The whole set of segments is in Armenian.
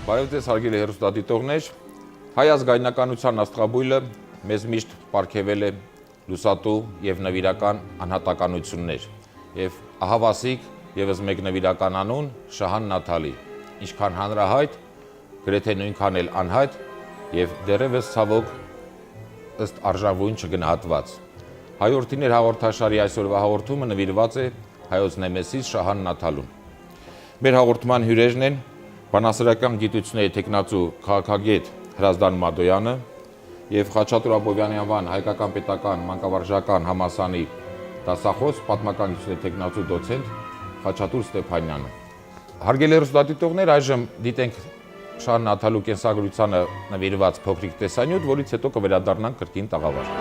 Բարև ձեզ հարգելի հեռուստադիտողներ, հայ ազգայնականության աստղաբույլը մեզ միշտ պարգևել է լուսատու եւ նվիրական անհատականություններ եւ ահավասիկ եւս մեկ նվիրական անուն Շահան Նաթալի, ինչքան հանրահայտ, գրեթե նույնքան էլ անհայտ եւ դեռևս ցավոք ըստ արժանվույն չգնահատված։ Հայորդիներ հաղորդաշարի այսօրվա հաղորդումը նվիրված է հայոց նեմեսիս Շահան Նաթալուն։ Մեր հաղորդման հյուրերն են բանասիրական գիտությունների տեխնացու քաղաքագետ Հրազդան Մադոյանը եւ Խաչատուր Աբովյանի անվան հայկական պետական մանկավարժական համալսարանի դասախոս պատմական գիտությունների տեխնացու դոցենտ Խաչատուր Ստեփանյանը։ Հարգելի հեռուստադիտողներ, այժմ դիտենք Շահան Նաթալու կենսագրությանը նվիրված փոքրիկ տեսանյութ, որից հետո կվերադառնանք կրկին տաղավար։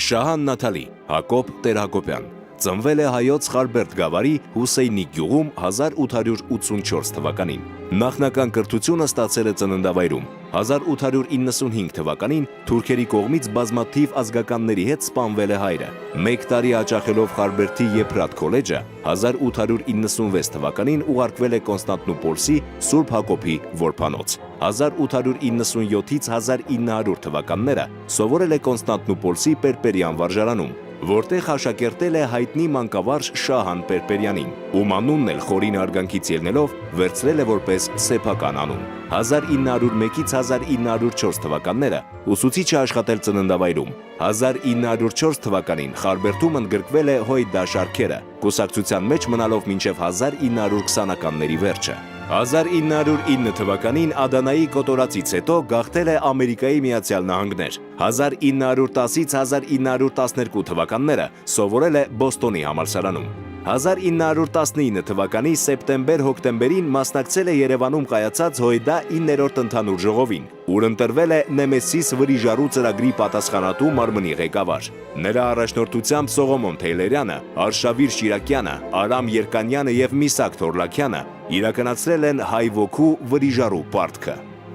Շահան Նաթալի, Հակոբ Տեր-Հակոբյան, ծնվել է հայոց Խարբերդ գավառի Հուսեյնի գյուղում 1884 թվականին։ Նախնական կրթությունը ստացել է ծննդավայրում։ 1895 թվականին թուրքերի կողմից բազմաթիվ ազգականների հետ սպանվել է հայրը։ Մեկ տարի հաճախելով Խարբերդի Եփրատ քոլեջը, 1896 թվականին ուղարկվել է Կոնստանտնուպոլսի Սուրբ Հակոբի որբանոց։ 1897-ից 1900 թվականները սովորել է Կոնստանտնուպոլսի Պերպերյան վարժարանում, որտեղ աշակերտել է հայտնի մանկավարժ Շահան Պերպերյանին, ում անունն էլ խորին հարգանքից ելնելով վերցրել է որպես սեփական անուն։ 1901-ից 1904 թվականները ուսուցիչ է աշխատել ծննդավայրում։ 1904 թվականին Խարբերդում ընդգրկվել է Հոյդա շարքերը, կուսակցության մեջ մնալով մինչև 1920-ականների վերջը։ 1909 թվականին Ադանայի կոտորածից հետո գաղթել է Ամերիկայի Միացյալ Նահանգներ։ 1910-ից 1912 թվականները սովորել է Բոստոնի համալսարանում։ 1919 թվականի սեպտեմբեր-հոկտեմբերին մասնակցել է Երևանում կայացած Հոյդա 9-րդ ընդհանուր ժողովին, ուր ընտրվել է Նեմեսիս վրիժառու ծրագրի պատասխանատու մարմնի ղեկավար։ Նրա առաջնորդությամբ Սողոմոն Թեյլերյանը, Արշավիր Շիրակյանը, Արամ Երկանյանը եւ Միսակ Թորլաքյանը իրականացրել են հայ ոգու վրիժառու պարտքը։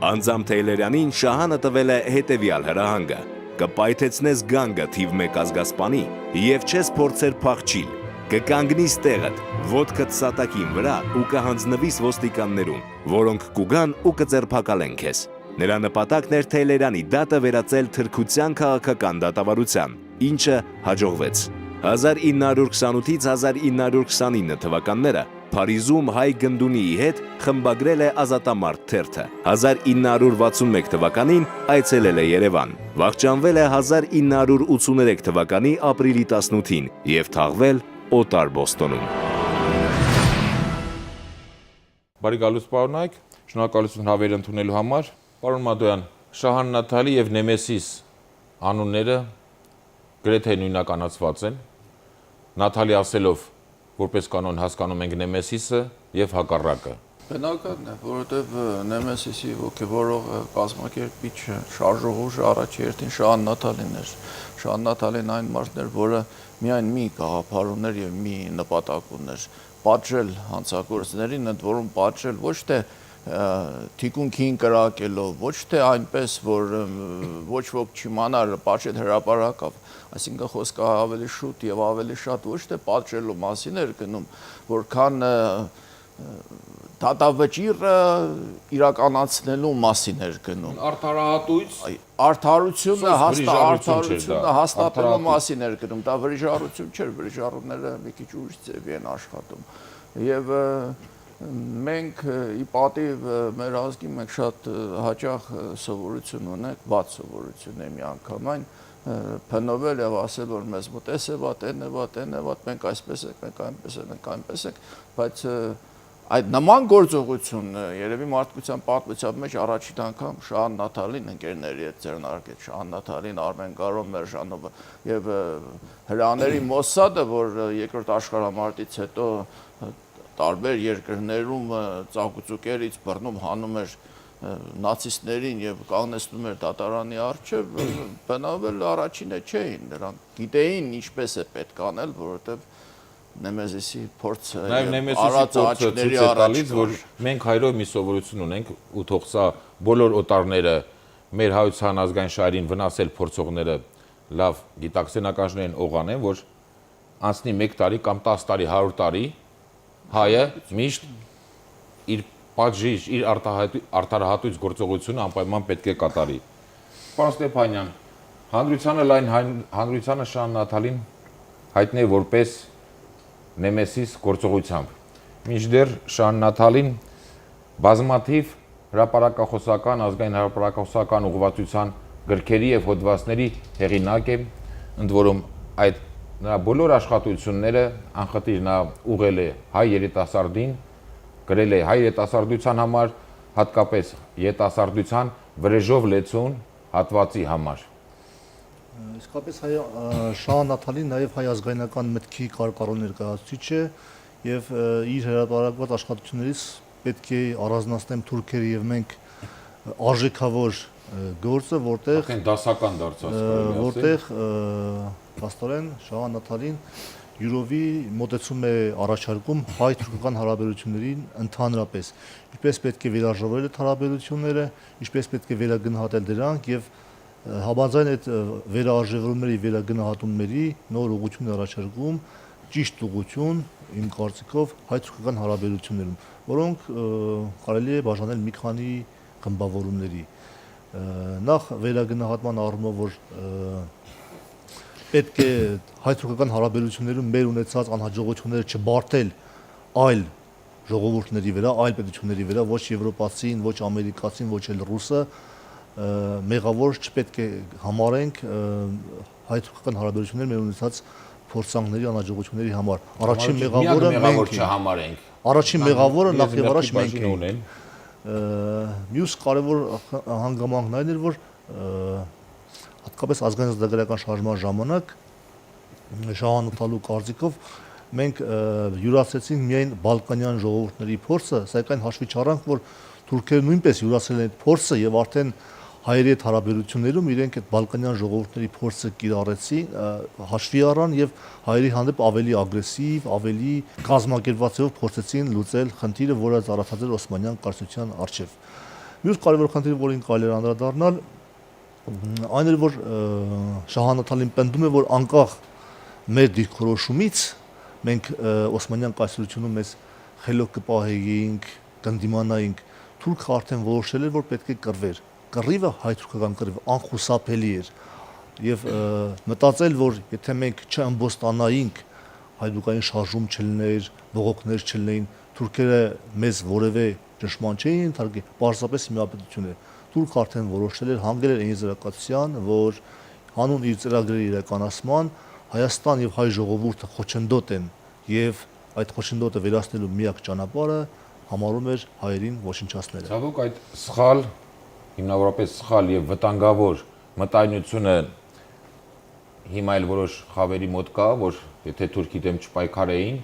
Անձամբ Թեյլերյանին Շահանը տվել է հետևյալ հրահանգը. կպայթեցնես գանգը թիվ 1 ազգասպանի եւ չես փորձեր փախչիլ, կկանգնիս տեղդ, ոտքդ սատակին վրա ու կհանձնվիս ոստիկաններուն, որոնք կուգան ու կձերբակալեն քեզ։ Նրա նպատակն էր Թեյլերյանի դատը վերածել թրքության քաղաքական դատավարության, ինչը հաջողվեց։ 1928-ից 1929 թվականները Փարիզում հայ գնդունիի հետ խմբագրել է Ազատամարդ թերթը։ 1961 թվականին այցելել է Երևան, վախճանվել է 1983 թվականի ապրիլի 18-ին եւ թաղվել Օտար Բոստոնում։ Բարի գալուց պարոնայք, շնորհակալություն հավերը ընդունելու համար։ Պարոն Մադոյան, Շահան Նաթալի եւ Նեմեսիս անունները գրեթե նույնականացված են։ Նաթալի ասելով որպես կանոն հասկանում ենք Նեմեսիսը եւ հակառակը։ Բնական է, որովհետեւ Նեմեսիսի ոգևորող կազմակերպիչ շարժողուժը առաջերտին Շահան Նաթալին էր։ Շահան Նաթալին այն մարդն էր, որը միայն մի գաղափար ուներ եւ մի նպատակ ուներ՝ պատժել հանցագործներին, ընդ որում պատժել ոչ թե թիկունքին կրակելով, ոչ թե այնպես, որ ոչ ոք չիմանար, պատժել հրապարակավ, այսինքն խոսքը ավելի շուտ եւ ավելի շատ ոչ թե պատժելու մասին էր գնում, որքան դատավճիռը իրականացնելու մասին էր գնում։ Արդարահատույց Արդարությունը հաստատելու մասին էր գնում, դա վրիժառություն չէր, վրիժառուները մի քիչ ուրիշ ձևի են աշխատում։ Եվ մենք ի պատիվ մեր ազգի մենք շատ հաճախ սովորություն ունենք, բաց սովորություն է միանգամայն փնովել եւ ասել որ մեզ մոտ էսեվա, տենեվա, մենք այսպես ենք, մենք այնպես ենք, բայց այդ նման գործողություն երևի մարդկության պատմության մեջ առաջին անգամ Շահան Նաթալին ընկերների հետ ձեռնարկեց, Շահան Նաթալին, Արմեն Գարոն, Մերժանովը եւ հրաների Մոսադը, որ երկրորդ աշխարհամարտից հետո տարբեր երկրներում ծաղուծուկերից բռնում հանում էր նացիստներին եւ կանգնեցնում էր դատարանի առջեւ, բնավել առաջինը չէին, նրանք գիտեին ինչպես է պետք անել, որովհետեւ Նեմեսիսի փորձը արած աչքների առաջ որ մենք հայրով մի սովորություն ունենք ու թող սա բոլոր օտարները մեր հայության ազգային շահերին վնասել փորձողները լավ գիտակցենականներն օղանեն, որ անցնի 1 տարի կամ 10 տարի, 100 տարի հայը միշտ իր պատժիչ, իր արտարահատույց գործողությունը անպայման պետք է կատարի։ Պարոն Ստեփանյան, հանրությանը Շահան Նաթալին հայտնի է որպես նեմեսիս գործողությամբ։ Մինչդեռ Շահան Նաթալին բազմաթիվ հրապարակախոսական, ազգային հրապարակախոսական ուղղվածության գրքերի եւ հոդվածների հեղինակ է, ընդ որում այդ նրա բոլոր աշխատությունները անխտիր նա ուղղել է հայ երիտասարդին, գրել է հայ երիտասարդության համար, հատկապես երիտասարդության վրեժով լեցուն հատվածի համար։ Իսկապես Շահան Նաթալին նաև հայ ազգայնական մտքի կարկառոն ներկայացուցիչ է եւ իր հրապարակված աշխատություններից պետք է առանձնացնեմ թուրքերը եւ մենք արժեքավոր գործը, որտեղ դասական դարձած որտեղ փաստորեն Շահան Նաթալին յուրովի մոտեցում է առաջարկում հայ-թուրքական հարաբերություններին ընդհանրապես, ինչպես պետք է վերաժողովել այդ հարաբերությունները, ինչպես պետք է վերագնահատել դրանք եւ համաձայն այդ վերարժևորումների, վերագնահատումների նոր ուղղություն առաջարկում, ճիշտ ուղղություն, իմ կարծիքով, հայ-թուրքական հարաբերություններում, որոնք կարելի է բաժանել մի քանի խմբավորումների։ Նախ վերագնահատման առումով, որ պետք է հայ-թուրքական հարաբերություններում մեր ունեցած անհաջողությունները չբարթել այլ ժողովուրդների վրա, այլ պետությունների վրա, ոչ եվրոպացին, ոչ ամերիկացին, ոչ էլ ռուսը, մեղավոր չպետք է համարենք հայ-թուրքական հարաբերություններ մեր ունեցած փորձանքների անհաջողությունների համար։ Առաջին մեղավորը մենք չհամարենք։ Առաջին մեղավորը նախ եւ առաջ մենք ենք։ Մյուս կարևոր հանգամանքն այն էր, որ հատկապես ազգային ազգագրական շարժման ժամանակ Շահան Նաթալու կարծիքով մենք յուրացրեցինք միայն բալկանյան ժողովուրդների փորձը, սակայն հաշվի չառանք, որ թուրքերը նույնպես յուրացրել են այդ փորձը եւ արդեն հայերի հետ հարաբերություններում իրենք այդ բալկանյան ժողովուրդների փորձը կիրառեցին, հաշվի առան եւ հայերի հանդեպ ավելի ագրեսիվ, ավելի կազմակերպվածով փորձեցին լուծել խնդիրը, որը ծառացած էր Օսմանյան կայսրության առջև։ Մյուս կարևոր խնդիրը, որին կարելի է անդրադառնալ, այն էր, որ Շահան Նաթալին պնդում է, որ անկախ մեր դիրքորոշումից մենք Օսմանյան կայսրությունում մեզ խելոք կպահեինք, կընդդիմանայինք, թուրքը արդեն որոշել էր, որ պետք է կռվեր։ Կռիվը հայ-թուրքական կռիվը անխուսափելի էր եւ մտածել, որ եթե մենք չըմբոստանայինք, հայդուկային շարժում չլիներ, բողոքներ չլինեին, թուրքերը մեզ որևէ ճնշման չէին ենթարկի, պարզապես միապետություն է։ Թուրքը արդեն որոշել էր, հանգել էր այն եզրակացության, որ հանուն իր ծրագրերի իրականացման Հայաստան եւ հայ ժողովուրդը խոչընդոտ են եւ այդ խոչընդոտը վերացնելու միակ ճանապարհը համարում էր հայերին ոչնչացնելը։ Ցավոք այդ սխալ, հիմնավորապես սխալ եւ վտանգավոր մտայնությունը հիմա էլ որոշ խավերի մոտ կա, որ եթե Թուրքի դեմ չպայքարեին,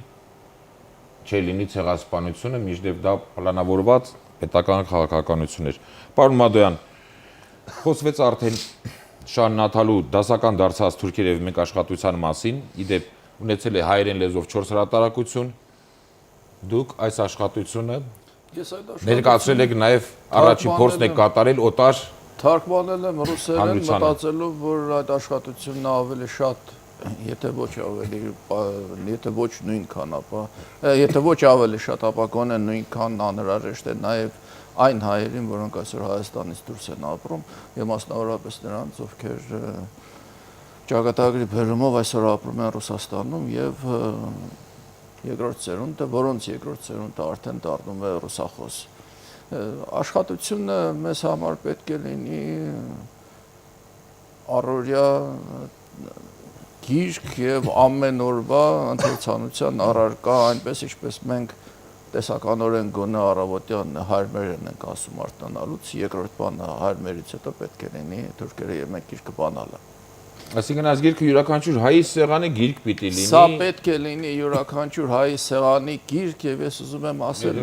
չէ լինի ցեղասպանությունը, միջդեռ դա պլանավորված պետական քաղաքականություն էր։ Պարոն Մադոյան, խոսվեց արդեն Շահան Նաթալու դասական դարձած թուրքերի եւ մեկ աշխատության մասին, իդեպ ունեցել է հայերեն լեզվով 4 հրատարակություն, դուք այս աշխատությունը ներկայացրել եք նաեւ առաջին փորձն եք կատարել օտար թարգմանել եմ ռուսերեն, մտածելով, որ այդ աշխատությունն ավելի շատ, եթե ոչ ավելի, եթե ոչ նույնքան, ապա, եթե ոչ ավելի շատ, ապա գոնե նույնքան անհրաժեշտ է նաեւ այն հայերին, որոնք այսօր Հայաստանից դուրս են ապրում, եւ մասնավորապես նրանց, ովքեր ճակատագրի բերումով այսօր ապրում են Ռուսաստանում եւ երկրորդ սերունդը, որոնց երկրորդ սերունդը արդեն դառնում է ռուսախոս։ Աշխատությունը մեզ համար պետք է լինի առօրյա գիրք եւ ամեն օրվա ընթերցանության առարկա, այնպես ինչպես մենք տեսականորեն գոնե առավոտյան հարմերն ենք ասում արտանալուց, երկրորդ բանը հարմերից հետո պետք է լինի թուրքերը եւ մենք գիրքը բանալը։ Այսինքն այս գիրքը յուրաքանչյուր հայի սեղանի գիրք պիտի լինի։ Սա պետք է լինի յուրաքանչյուր հայի սեղանի գիրք եւ ես ուզում եմ ասել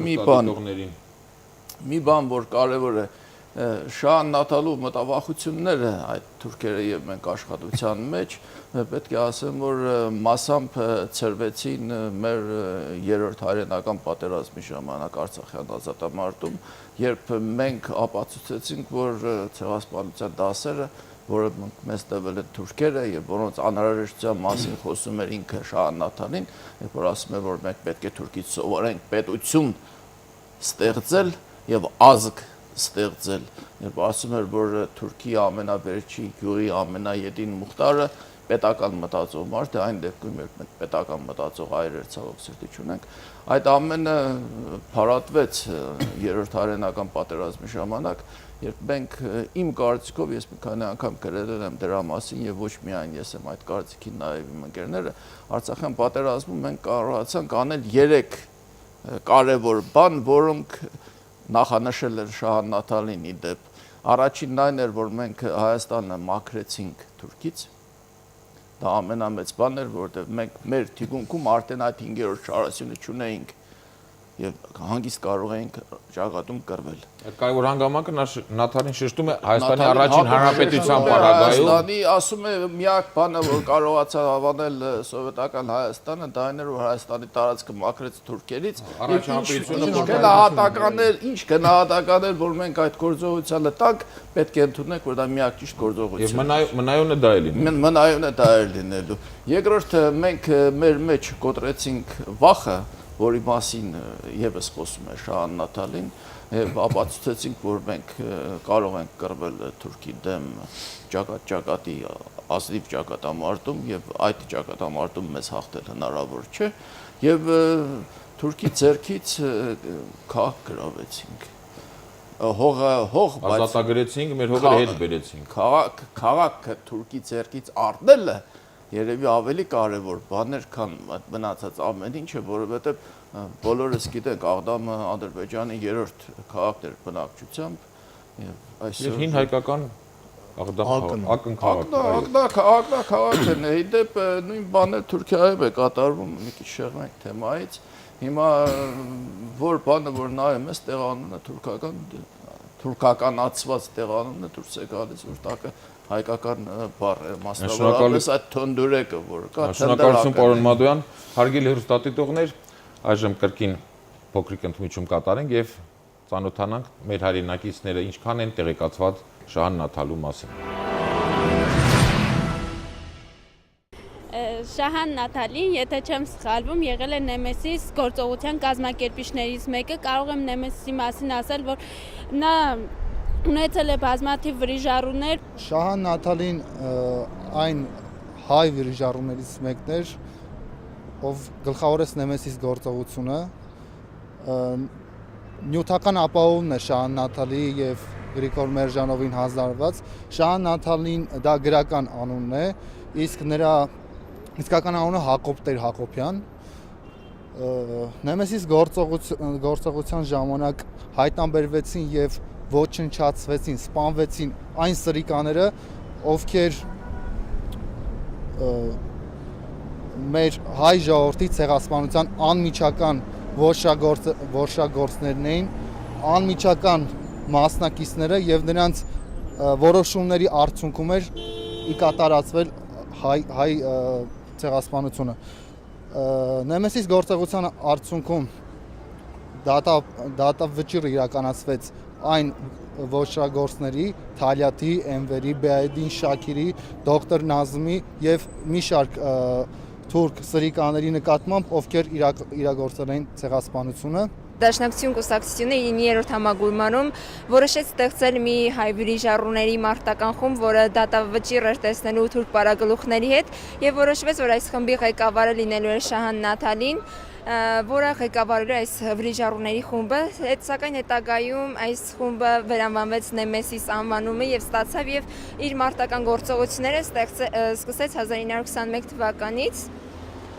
մի բան, որ կարեւոր է, Շահան Նաթալու մտավախությունները այդ թուրքերը եւ մենք աշխատության մեջ պետք է ասեմ, որ մասամբ ծրվեցին մեր երրորդ հայրենական պատերազմի ժամանակ Արցախյան ազատամարտում, երբ մենք ապացուցեցինք, որ ցեղասպանության դասերը, որը մեզ տվել են թուրքերը եւ որոնց անհրաժեշտության մասին խոսում էր ինքը Շահան Նաթալին, երբ որ ասում է, որ մենք պետք է թուրքից սովորենք պետություն ստեղծել եւ ազգ ստեղծել։ Երբ ասում էր, որ Թուրքիի ամենավերջի գյուղի ամենաետին Մուխտարը պետական մտածող մարդ է, այն դեպքում երբ մենք պետական մտածող հայրեր ցավոք սրտի չունենք, այդ ամենը փարատվեց երրորդ հայրենական պատերազմի ժամանակ, երբ մենք իմ կարծիքով ես մի քանի անգամ գրել եմ դրա մասին եւ ոչ միայն ես եմ այդ կարծիքին նաեւ իմ ընկերները, Արցախյան պատերազմում մենք կարողացանք անել 3 կարևոր բան, որոնք նախանշել էր Շահան Նաթալին ի դեպ։ Առաջինն այն էր, որ մենք Հայաստանը մաքրեցինք Թուրքից։ Դա ամենամեծ բանն էր, որովհետև մենք մեր թիկունքում արդեն այդ 5-րդ շարասյունը չունեինք եւ հանգիստ կարող էինք ճակատում կռվել։ Այդ կարևոր հանգամանքը Նաթալին շեշտում է Հայաստանի առաջին հանրապետության պարագայում։ Հայաստանի ասում է միակ բանը, որ կարողացավ հավանել սովետական Հայաստանը, դա այն էր, որ Հայաստանի տարածքը մաքրեց թուրքերից։ Ինչ գնահատական էր, որ մենք այդ գործողությանը տանք, պետք է ընդունենք, որ դա միակ ճիշտ գործողություն է։ Եվ մնայուն է դա է լինելու։ Մնայուն է դա է լինելու։ Երկրորդը մենք մեր մեջ կոտրեցինք վախը, որի մասին եւս խոսում է Շահան Նաթալին, եւ ապացուցեցինք, որ մենք կարող ենք կռվել Թուրքի դեմ ճակատի ազնիվ ճակատամարտում եւ այդ ճակատամարտում մեզ հաղթել հնարավոր չէ եւ Թուրքի ձեռքից քաղաք գրավեցինք։ Հող ազատագրեցինք, մեր հողերը հետ բերեցինք։ Քաղաքը Թուրքի ձեռքից առնելը երևի ավելի կարևոր բաներ, քան մնացած ամեն ինչը, որովհետև բոլորս գիտենք Աղդամը Ադրբեջանի 3-րդ քաղաքն էր բնակչությամբ եւ այսօր հին հայկական Աղդամ քաղաքն է, իդեպ նույն բանը Թուրքիայում է կատարվում, մի քիչ շեղմենք թեմայից։ Հիմա որ բանը որ նայում ես տեղանունը թուրքականացված տեղանունը դուրս է գալիս, որ տակը հայկական բառ է, մասնավորապես այդ թնդուրեկը, որ կա Շնորհակալություն պարոն Մադոյան, հարգելի հեռուստադիտողներ, այժմ կրկին փոքրիկ ընդմիջում կատարենք եւ ծանոթանանք մեր հայրենակիցները ինչքան են տեղեկացված Շահան Նաթալու մասին։ Շահան Նաթալին, եթե չեմ սխալվում, եղել է Նեմեսիս գործողության կազմակերպիչներից մեկը, կարող եմ Նեմեսիսի մասին ասել, որ նա ունեցել է բազմաթիվ վրիժառուներ։ Շահան Նաթալին այն հայ վրիժառուներից մեկն էր, ով գլխավորեց Նեմեսիս գործողությունը։ Նյութական ապահովումն է Շահան Նաթալիի եւ Գրիգոր Մերժանովին հանձնարարված։ Շահան Նաթալին դա գրական անունն է, իսկ նրա իսկական անունը Հակոբ Տեր Հակոբյան։ Նեմեսիս գործողության ժամանակ հայտնաբերվեցին եւ ոչնչացվեցին, սպանվեցին այն սրիկաները, ովքեր մեր հայ ժողովրդի ցեղասպանության անմիջական որոշագործներն էին, անմիջական մասնակիցները եւ նրանց որոշումների արդյունքում էր ի կատարածվել հայ ցեղասպանությունը։ Նեմեսիս գործողության արդյունքում դատավճիռ իրականացվեց այն ոչրագործների Թալյաթի, Էնվերի, Բեայդին Շաքիրի, դոկտոր Նազմի եւ մի շարք թուրք սրիկաների նկատմամբ, ովքեր իրագործել էին ցեղասպանությունը։ Դաշնակցություն կուսակցությունը 9-րդ համագույմանում որոշեց ստեղծել մի հայ վրիժառուների մարտական խումբ, որը դատավճիռ էր տեսնելու թուրք պարագլուխների հետ, եւ որոշվեց, որ այս խմբի ղեկավարը լինելու է Շահան Նաթալին, որը ղեկավարել է այս վրիժառուների խումբը, սակայն հետագայում այս խումբը վերանվանվեց Նեմեսիս անվանումը եւ ստացավ եւ իր մարտական գործողությունները սկսեց 1921 թվականից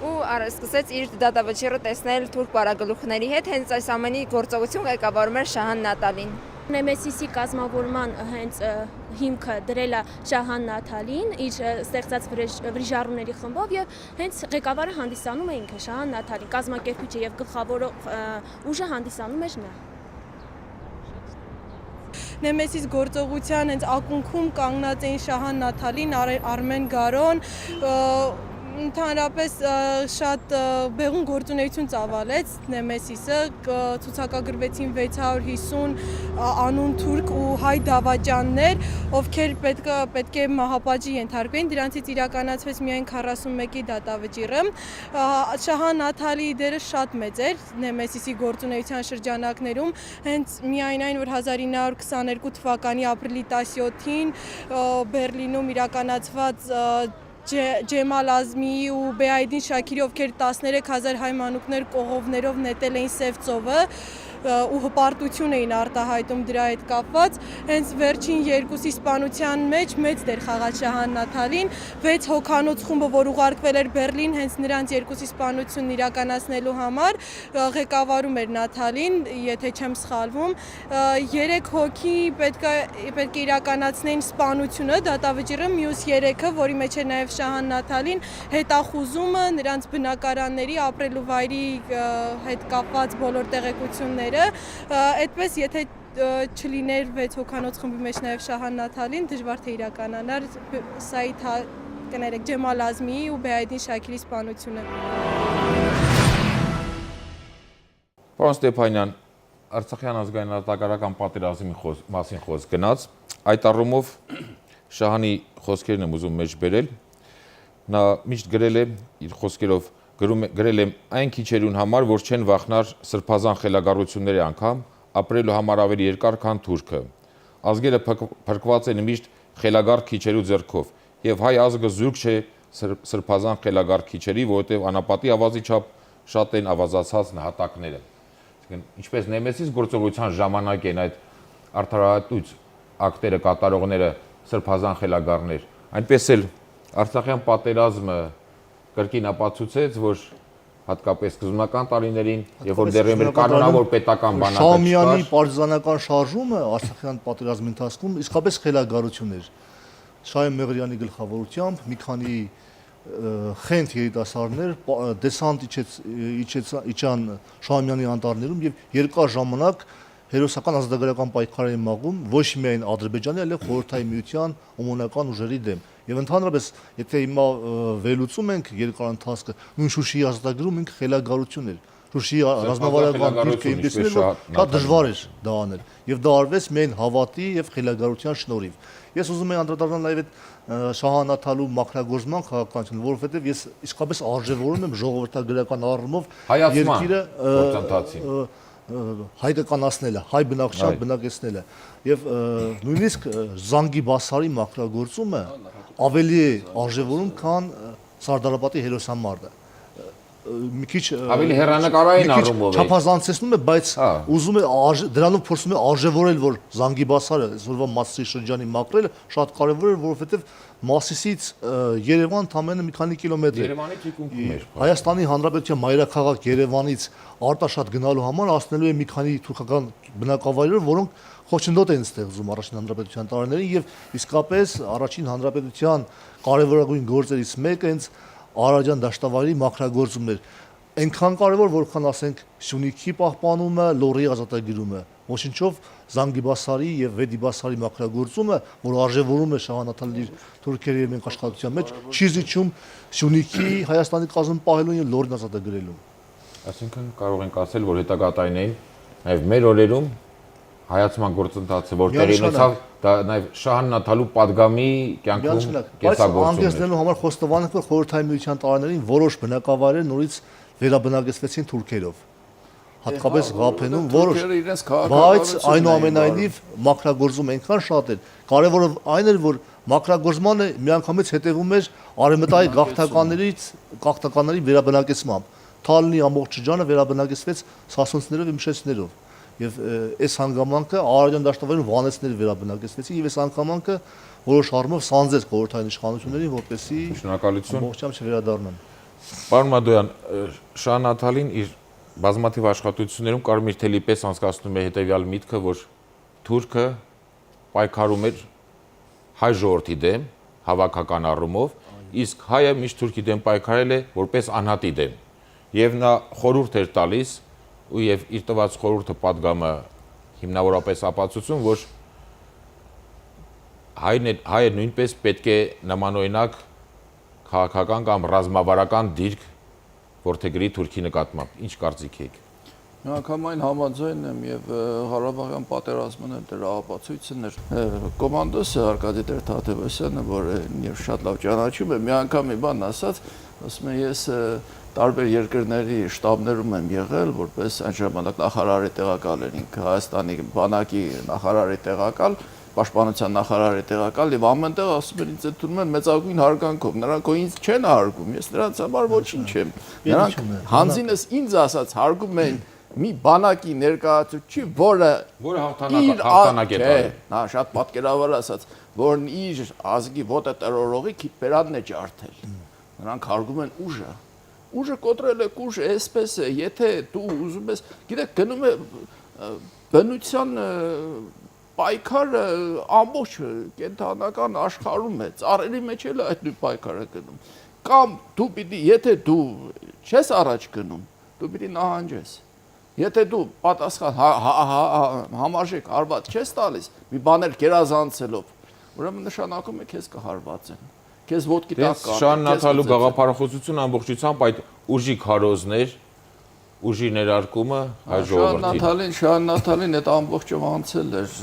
ու սկսեց իր դատավճիռը տեսնել թուրք պարագլուխների հետ, հենց այս ամենի գործողություն ղեկավարում էր Շահան Նաթալին։ Նեմեսիսի կազմավորման հենց հիմքը դրել է Շահան Նաթալին իր ստեղծած վրիժառուների խմբով եւ հենց ղեկավարը հանդիսանում է ինքը Շահան Նաթալին, կազմակերպիչը եւ գլխավոր ուժը հանդիսանում էր նա։ Նեմեսիս գործողության հենց ակունքում կանգնած էին Շահան Նաթալին, Արմեն Գարոն, Ընդհանրապես շատ բեղուն գործունեություն ծավալեց Նեմեսիսը, ցուցակագրվեցին 650 անուն թուրք ու հայ դավաճաններ, ովքեր պետք է մահապատժի ենթարկվեին, դրանցից իրականացվեց միայն 41-ի դատավճիռը։ Շահան Նաթալիի դերը շատ մեծ էր Նեմեսիսի գործունեության շրջանակներում, հենց միայն այն, որ 1922 թվականի ապրիլի 17-ին Բերլինում իրականացված Ջեմալ Ազմիի ու Բեայդին Շաքիրի, ովքեր 13,000 հայ մանուկներ կողովներով նետել էին Սև ծովը ու հպարտություն էին արտահայտում դրա հետ կապված, հենց վերջին երկուսի սպանության մեջ մեծ դեր խաղաց Շահան Նաթալին, 6 հոգանոց խումբը, որ ուղարկվել էր Բերլին հենց նրանց երկուսի սպանությունն իրականացնելու համար, ղեկավարում էր Նաթալին, եթե չեմ սխալվում, 3 հոգի պետք է իրականացնեին սպանությունը, դատավճիռը, մյուս 3-ը, որի մեջ էր նաև Շահան Նաթալին, հետախուզումը, նրանց բնակարանների, ապրելու վայրի հետ կապված բոլոր տեղեկությունները, այդպես եթե չլիներ 6 հոգանոց խմբի մեջ նաև Շահան Նաթալին, դժվար թե իրականանար Սայիդ Ջեմալ Ազմիի ու Բեայդին Շաքիրի սպանությունը։ Պարոն Ստեփանյան, Արցախյան ազգային արտակարգական պատերազմի մասին խոսք գնաց, այդ առումով Շահանի խոսքերն եմ ուզում մեջ բերել, նա միշտ գրել է իր խոսքերով գրել եմ այն քիչերուն համար, որ չեն վախնար սրբազան խելագարությունների անգամ, ապրելու համար ավելի երկար, քան թուրքը։ Ազգերը փրկված են միշտ խելագար քիչերու ձեռքով, եւ հայ ազգը զուրկ չէ սրբազան խելագար քիչերի, որովհետեւ անապատի ավազի չափ շատ են ավազացած նահատակները։ Ինչպես Նեմեսիս գործողության ժամանակ են այդ արդարացույց ակտերը կատարողները սրբազան խելագարներ, այնպես էլ Արցախյան պատերազմը կրկին ապացուցեց, որ հատկապես սկզբնական տարիներին, երբ որ դեռ կանոնավոր պետական բանակը չկար, Շահումյանի պարտիզանական շարժումը Արցախյան պատերազմի ընթացքում իսկապես խելագարություն էր։ Շահեն Մեղրյանի գլխավորությամբ մի քանի խենթ երիտասարդներ դեսանտ իջան Շահումյանի անտառներում եւ երկար ժամանակ հերոսական ազատագրական պայքար էին մաղում ոչ միայն Ադրբեջանի, այլև Խորհրդային Միության օմոնական ուժերի դեմ։ Եվ ընդհանրապես, եթե հիմա վերլուծում ենք երկար ընթացքը, նույն Շուշիի ազատագրում ինքը խելագարություն էր։ Շուշիի ռազմավարական դիրքը այնպեսին էր, որ շատ դժվար էր դա անել, եւ դա արվեց միայն հավատի եւ խելագարության շնորհիվ։ Ես ուզում եմ անդրադառնալ նաեւ այդ Շահան Նաթալու մաքրագործման քաղաքականությունը, որովհետեւ ես իսկապես արժևորում եմ ժողովրդագրական առումով երկիրը գործընթացին հայկականացնելը, հայ բնակչության բնակեցնելը եւ նույնիսկ Զանգի Բասարի մաքրագործումը ավելի արժևորում, քան Սարդարապետի հերոսամարտը։ Մի քիչ ավելի հեռանկարային առումով է չափազանցեցնում է, բայց ուզում է դրանով փորձում է արժևորել, որ Զանգի Բասարը այսօրվա Մասիսի շրջանի մաքրելը շատ կարևոր է, որովհետեւ Մասիսից Երևան թամենը մի քանի կիլոմետր է։ Երևանի թիկունքում է։ Հայաստանի Հանրապետության մայրաքաղաք Երևանից արտաշատ գնալու համար հասնելու է մի քանի թուրքական բնակավայրեր, որոնք խոչընդոտ են ստեղծում առաջին հանրապետության տարիներին եւ իսկապես առաջին հանրապետության կարևորագույն գործերից մեկը հենց Արարատյան դաշտավայրի մաքրագործումն էր։ Այնքան կարևոր, որքան ասենք Սյունիքի պահպանումը, Լոռիի ազատագրումը, ոչնչով Զանգի Բասարի եւ Վեդի Բասարի մաքրագործումը, որ արժևորում է Շահան Նաթալիի թուրքերի եւ մենք աշխատության մեջ, չի զիջում Սյունիքի Հայաստանի կազմում պահելուն եւ Լոռին ազատագրելուն։ Այսինքն կարող ենք ասել, որ հետագա տարիներին նաեւ մեր օրերում հայացման գործընթացը, որ տեղի ունեցավ, դա նաև Շահան Նաթալու падգամի կյանքում կեցագործում էր։ Անգեսնելու համար խոստովանենք, որ Խորհրդային Միության տարիներին որոշ բնակավայրեր նորից վերաբնակեցվեցին թուրքերով, հատկապես Ղափենում որոշ, բայց այնուամենայնիվ մաքրագործում այնքան շատ էր, կարևորը այն էր, որ մաքրագործմանը միանգամից հետևում էր արևմտայի գաղթականների վերաբնակեցմամբ։ Թալինի ամբողջ շրջանը վերաբնակեցվեց սասունցիներով եւ մշեցիներով։ Եվ այս հանգամանքը Արարատյան դաշտավայրում վանեցներ վերաբնակեցվեցին եւ այս հանգամանքը որոշ առումով սանձեց խորհրդային իշխանություններին, որպեսզի շնորհակալություն ամբողջությամբ չվերադառնան։ Պարոն Մադոյան, Շահան Նաթալին իր բազմաթիվ աշխատություններում կարմիր թելի պես անցկացնում է հետեւյալ միտքը, որ թուրքը պայքարում էր հայ ժողովրդի դեմ հավաքական առումով, իսկ հայը միշտ թուրքի դեմ պայքարել է որպես անհատի դեմ։ Եվ նա խորհուրդ էր տալիս ու եւ իր տված խորհուրդը падգամը հիմնավորապես ապացուցում, որ հայը նույնպես պետք է նմանօրինակ քաղաքական կամ ռազմավարական դիրք Որթեգրի Թուրքի նկատմամբ։ Ինչ կարծիք եք։ Միանգամայն համաձայն եմ եւ Ղարաբաղյան պատերազմն է դրա ապացույցն էր։ Կոմանդոսը Արկադի Տեր-Թադևոսյանը, որը եւ շատ լավ ճանաչում է, միանգամ մի բան ասաց, ասում է ես տարբեր երկրների շտաբներում եմ եղել, որպես այն ժամանակ նախարարի տեղակալ էր ինքը Հայաստանի բանակի նախարարի տեղակալ, պաշտպանության նախարարի տեղակալ եւ ամենտեղ ասում են ինձ ընդունում են մեծագույն հարգանքով, նրանք ինձ չեն հարգում, ես նրանց համար ոչինչ չեմ։ Նրանք հանձինս ինձ ասած հարգում են մի բանակի ներկայացուցիչ, որը հաղթանակ է տալու։ Նա շատ պատկերավոր ասաց, որն իր ազգի ոտը տրորողի քիպերանն է ջարդել։ Նրանք հարգում են ուժը։ Ուժը կոտրել է ուժը, այսպես է, եթե դու ուզում ես, գիտեք, գնում է բնության պայքարը ամբողջ կենթանական աշխարհում է, ծառերի մեջ էլ այդ նույն պայքարը գնում։ Կամ դու պիտի, եթե դու չես առաջ գնում, դու պիտի նահանջես։ Եթե դու պատասխան համարժեք հարված չես տալիս, մի բաներ գերազանցելով, ուրեմն նշանակում է քեզ կհարվածեն։ Քեզ ոտքի տակ կա։ Շահան Նաթալու գաղափարախոսություն ամբողջությամբ այդ ուժի քարոզներ, ուժի ներարկումը հայ ժողովրդին։ Շահան Նաթալին այդ ամբողջով անցել էր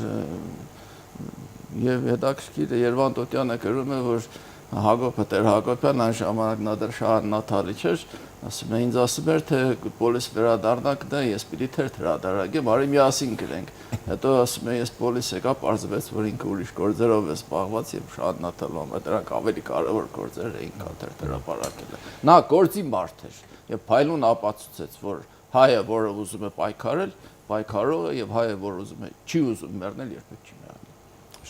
եւ հետաքրքիր է Երվանդ Օտյանը գրում է, որ Հակոբը Տեր Հակոբյան այն ժամանակ նա դեռ Շահան Նաթալի չէր, ասում է ինձ ասում էր թե պոլիս վերադառնաք դա ես պիտի թերթ հրադարագեմ, արի միասին գրենք։ Հետո ասում է ես պոլիս եկա, պարզվեց որ ինքը ուրիշ գործերով է զբաղված եւ Շահան Նաթալու համար դրանք ավելի կարեւոր գործեր էին, քան թերթ հրապարակելը։ Նա գործի մարդ էր եւ փայլուն ապացուցեց, որ հայը, որը ուզում է պայքարել, պայքարող է եւ հայը, որ ուզում է չի ուզում մեռնել, երբեք չի մեռնի։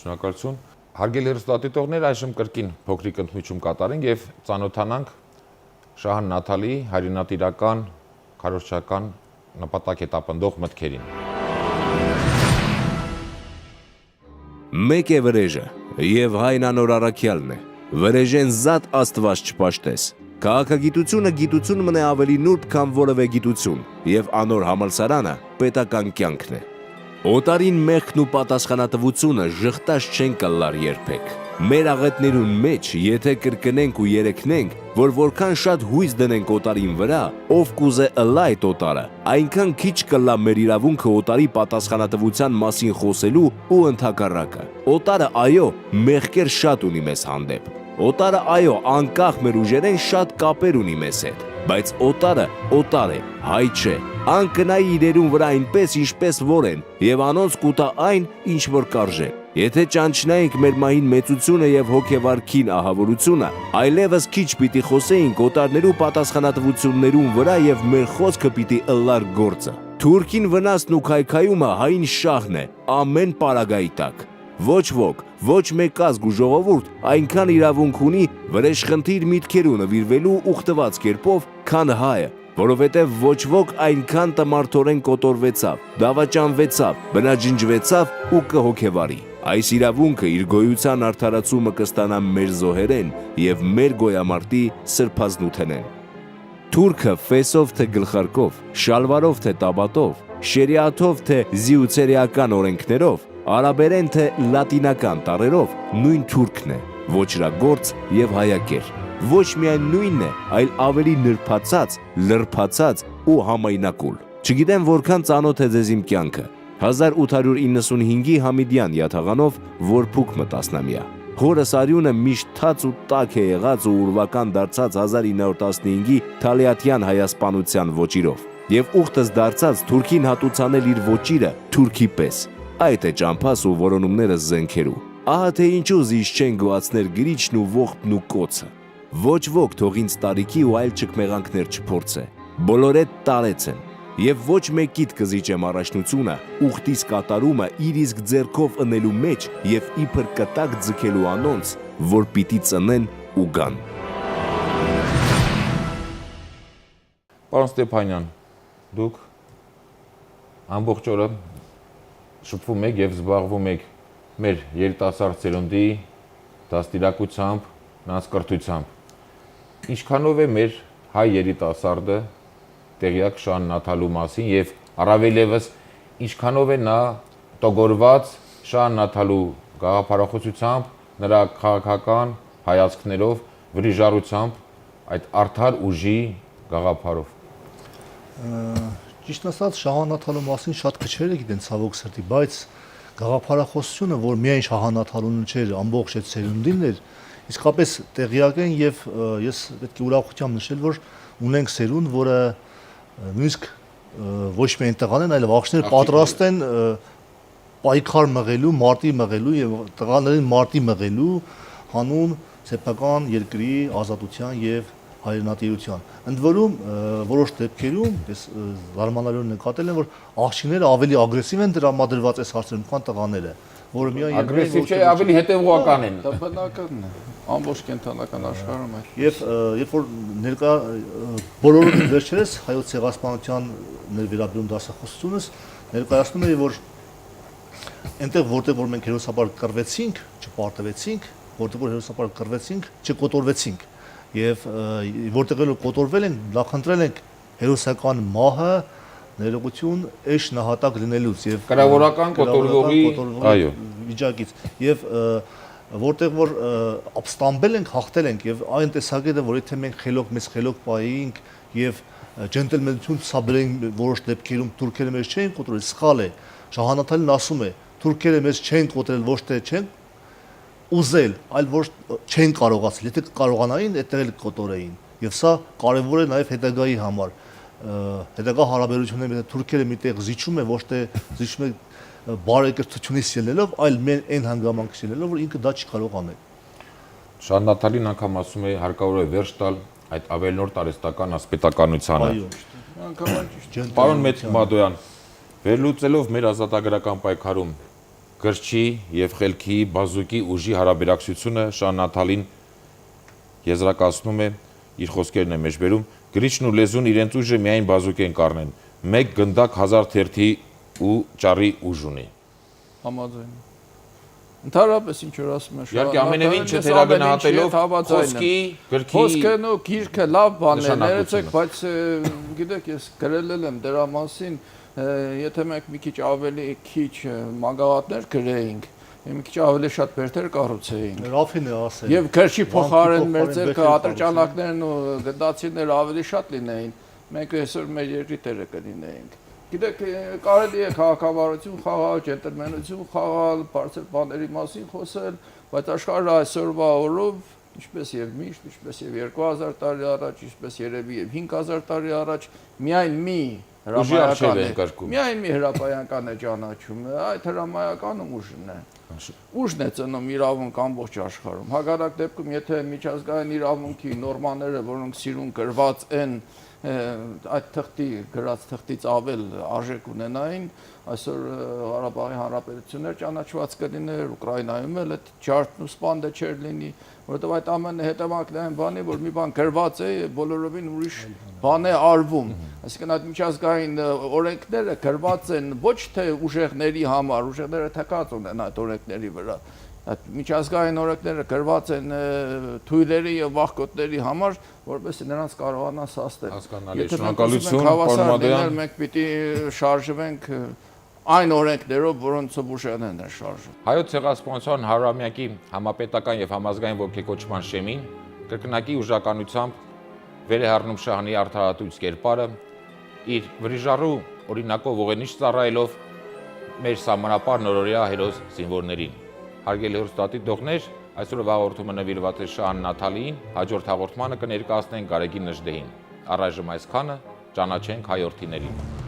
Շնորհակալություն։ Հարգելի հեռուստադիտողներ, այժմ կրկին փոքրիկ ընդմիջում կատարենք եւ ծանոթանանք Շահան Նաթալիի հայրենատիրական քարոզչական նպատակ հետապնդող մտքերին։ Մեկ է վրեժը եւ հայն անոր առաքյալն է։ Վրեժեն զատ Աստված չպաշտես։ Քաղաքագիտությունը գիտություն մնե ավելի նուրբ, քան որևէ գիտություն, եւ անոր համալսարանը պետական կյանքն է։ Օտարին մեղքն ու պատասխանատվությունը ժխտած չեն կլար երբեք։ Մեր աղետներուն մեջ, եթե կրկնենք ու երեքնենք, որ որքան շատ հույս դնենք օտարին վրա, ով կուզե ըլա այդ օտարը, այնքան քիչ կլա մեր իրավունքը օտարի պատասխանատվության մասին խոսելու ու ընդհակառակը։ Օտարը այո, մեղքեր շատ ունի մեզ հանդեպ։ Օտարը այո, անկախ մեր ուժերեն շատ կապեր ունի մեզ հետ, բայց օտարը օտար է, հայ չէ։ Անկնայի իրերուն վրա այնպես, ինչպես որ են, եւ անոնց կուտա այն, ինչ որ կարժե։ Եթե ճանչնայինք մեր մահին մեծությունը եւ հոգեվարքին ահավորությունը, այլևս քիչ պիտի խոսեինք օտարներու պատասխանատվություններուն վրա եւ մեր խոսքը պիտի ըլլար գործը։ Թուրքին վնասն ու քայքայումը հային շահն է, ամեն պարագայի տակ։ Ոչ ոք, ոչ մեկ ազգ ու ժողովուրդ այնքան իրավունք ունի վրեժխնդիր միտքերու նվիրվելու ուխտված կերպով, քան հայը, որովհետև ոչ ոք այնքան տմարդորեն կոտորվեցավ, դավաճանվեցավ, բնաջնջվեցավ ու կհոգևարի։ Այս իրավունքը իր գոյության արդարացումը կստանա մեր զոհերեն եւ մեր գոյամարտի սրբազնութենեն։ Թուրքը ֆեսով թե գլխարկով, շալվարով թե տաբատով, շերիաթով թե զիուցերիական օրենքներով, արաբերեն թե լատինական տառերով նույն թուրքն է, ոչրագործ եւ հայակեր։ Ոչ միայն նույնն է, այլ ավելի նրբացած, լրբացած ու համայնակուլ։ Չգիտեմ որքան ծանոթ է ձեզ իմ կյանքը։ 1895-ի Համիդյան յաթաղանով որփուք մտասնամյա։ Հորս արյունը միշտ թաց ու տաք է եղած ու ուրվական դարձած 1915-ի Թալիաթյան հայասպանության ոճիրով։ Եվ ուխտս դարձած թուրքին հատուցանել իր ոճիրը թուրքի պես։ Այդ է ճամփաս ու որոնումները զենքերու։ Ահա թե ինչու զիշ չեն գոացներ գրիչն ու ողբն ու կոցը։ Ոչ ոք թող ինձ տարիքի ու այլ չկմեղանքներ չփորձե։ Բոլորեդ տարեց են։ Եվ ոչ մեկիդ կզիջեմ առաջնությունը, ուխտիս կատարումը իր իսկ ձեռքով ընելու մեջ եւ իբր կտակ ձգելու անոնց, որ պիտի ծնեն ու գան։ Պարոն Ստեփանյան, դուք ամբողջ օրը շփվում եք եւ զբաղվում եք մեր երիտասարդ սերունդի դաստիարակությամբ, նրանց կրթությամբ։ Ինչքանով է մեր հայ երիտասարդը տեղյակ Շահան Նաթալու մասին եւ առավել եւս ինչքանով է նա տոգորված Շահան Նաթալու գաղափարախոսությամբ, նրա քաղաքական հայացքներով վրիժառությամբ, այդ արդար ուժի գաղափարով։ Ճիշտ ասած, Շահանաթալու մասին շատ քչերը գիտեն ցավոք սրտի, բայց գաղափարախոսությունը, որ միայն Շահանաթալուն չէր, ամբողջ այդ սերունդին էր, իսկապես տեղյակ են եւ ես պետք է ուրախությամբ նշել, որ ունենք սերունդ, որը նույնիսկ ոչ միայն տղաներն, այլև աղջիկները պատրաստ են պայքար մղելու, մարտի մղելու եւ տղաներին մարտի մղելու հանուն սեփական երկրի ազատության եւ հայրենատիրության։ Ընդ որում որոշ դեպքերում ես զարմանալիորեն նկատել եմ, որ աղջիկները ավելի ագրեսիվ են դրամադրված այս հարցերում, քան տղաները, որը միայն ագրեսիվ չէ, ավելի հետևողական են։ Դա բնական է։ Ամբողջ կենտրոնական աշխարհում է։ Եվ երբ որ ներկա բոլորը վերջերս հայոց ցեղասպանության վերաբերում դասախոսությունս ներկայացնում է, որ այնտեղ որտեղ որ մենք հերոսաբար կռվեցինք, չպարտվեցինք, որտեղ որ հերոսաբար կռվեցինք, չկոտորվեցինք, եւ որտեղ որ կոտորվել ենք, նախընտրել ենք հերոսական մահը ներողություն էշ նահատակ լինելուց եւ կրավորական կոտորվողի այո վիճակից եւ որտեղ որ ապստամբել ենք, հաղթել ենք եւ այն տեսակետը, որ եթե մենք մեծ խելոք պահեինք եւ ջենտլմենություն ցաբրենք որոշ դեպքերում թուրքերը մեզ չէին կոտրել, սխալ է։ Շահանաթալին ասում է, թուրքերը մեզ չեն կոտրել, ոչ թե չեն ուզել, այլ ոչ չեն կարողացել։ Եթե կարողանային, այդտեղ էլ կոտորեին։ Եվ սա կարևոր է նաեւ հետագայի համար։ Հետագա հարաբերությունները եթե թուրքերը միտեղ զիջում է, ոչ թե զիջում է բարեկրթությունից ելնելով, այլ մեն այն հանգամանքից ելնելով, որ ինքը դա չի կարող անել։ Շահանաթալին անգամ ասում է հարկավոր է վերջ տալ այդ ավելնորդ արհեստական ասպետականությանը։ Այո։ Պարոն Մեծմադոյան, վերլուծելով մեր ազատագրական պայքարում գրչի եւ խելքի բազուկի ուժի հարաբերակցությունը Շահանաթալին եզրակացնում է իր խոսքերն է մեջբերում գրիչն ու լեզուն իրենց ուժը միայն բազուկեն կառնեն, մեկ գնդակ 1000 թերթի ու ճառի ուժ ունի։ Համաձայն։ Ընդհանրապես ինչ որ ասում եմ, իհարկե ամենևին չթերագնահատելով խոսքի, գրքի, խոսքն ու գիրքը լավ բան է, ներեցեք, բայց գիտեք, ես գրել եմ դրա մասին, եթե մենք մի քիչ ավելի քիչ մագաղատներ գրեինք, մի քիչ ավելի շատ բերդեր կառուցեինք։ Ռաֆին է ասել։ Եվ քրչի փոխարեն մեր ձեռքը ատրճանակներն ու գնդացիները ավելի շատ լինեին, մենք այսօր մեր երկրի տերը կլինեինք։ Գիտեք, կարելի է քաղաքավարություն խաղալ, ջենտլմենություն խաղալ, բարձր բաների մասին խոսել, բայց աշխարհը այսօրվա օրով, ինչպես եւ միշտ, ինչպես եւ 2000 տարի առաջ, ինչպես երևի եւ 5000 տարի առաջ, միայն մի հրապարակական է ճանաչում, այդ հրամայականը ուժն է։ Ուժն է ծնում իրավունք ամբողջ աշխարհում։ Հակառակ դեպքում, եթե միջազգային իրավունքի նորմաները, որոնք սիրուն գրված են, այդ թղթի գրած թղթից ավել արժեք ունենային, այսօր Ղարաբաղի Հանրապետություններ ճանաչված կլիներ, Ուկրաինայում էլ այդ ջարդն ու սպանդը չէր լինի, որովհետև այդ ամենը հետևանքն է այն բանի, որ մի բան գրված է, բոլորովին ուրիշ բան է արվում։ Այսինքն այդ միջազգային օրենքները գրված են ոչ թե ուժեղների համար, ուժեղները թակած ունեն այդ օրենքների վրա։ Այդ միջազգային օրենքները գրված են թույլերի եւ վախկոտների համար, որովհետեւ նրանց կարողանան սաստել։ Հասկանալի, շնորհակալություն, պարոն Մադոյան, մենք պիտի շարժվենք այն օրենքներով, որոնցով ուժերն են շարժվում։ Հայոց ցեղասպանության 100-ամյակի համապետական եւ համազգային ոգեկոչման շեմին կրկնակի ուժականությամբ վեր է առնում Շահանի արդարացույց կերպարը, իր վրիժառու օրինակով ողենիշ ծառայելով մեր սահմանապար նորորյա հերոս զինվորներին։ Հարգելի հեռուստադիտողներ, այսօրվա հաղորդումը նվիրված է Շահանաթալիին, հաջորդ հաղորդմանը կներկայացնենք Գարեգին Նժդեհին։ Առայժմ այսքանը, ճանաչենք հայրենիներին։